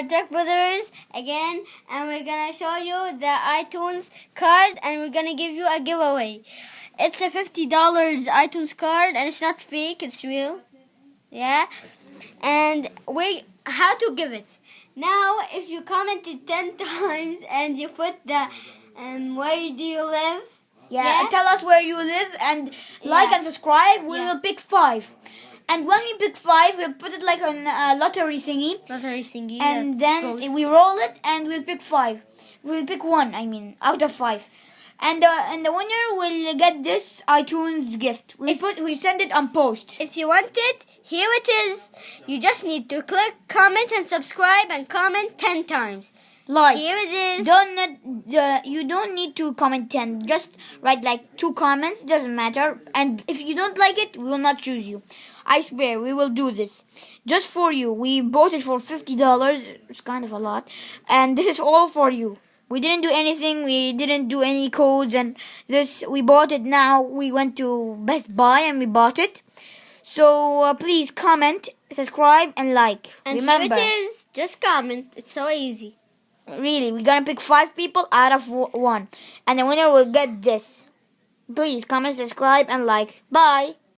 are Tech Brothers again, and we're gonna show you the iTunes card, and we're gonna give you a giveaway. It's a $50 iTunes card, and it's not fake; it's real. Yeah, and how to give it? Now, if you commented 10 times and you put the where do you live? Yeah, tell us where you live and like and subscribe. We will pick 5. And when we pick 5, we'll put it like on a lottery thingy. And then we roll it and we'll pick 5. We'll pick 1, out of 5. And the winner will get this iTunes gift. We send it on post. If you want it, here it is. You just need to click, comment, and subscribe, and comment 10 times. Like, here it is. You don't need to comment 10. Just write like 2 comments. Doesn't matter. And if you don't like it, we will not choose you. I swear, we will do this just for you. We bought it for $50. It's kind of a lot. And this is all for you. We didn't do anything. We didn't do any codes. And we bought it now. We went to Best Buy and we bought it. So please comment, subscribe, and like. And remember, here it is. Just comment. It's so easy. Really, we're gonna pick 5 people out of 1. And the winner will get this. Please comment, subscribe, and like. Bye.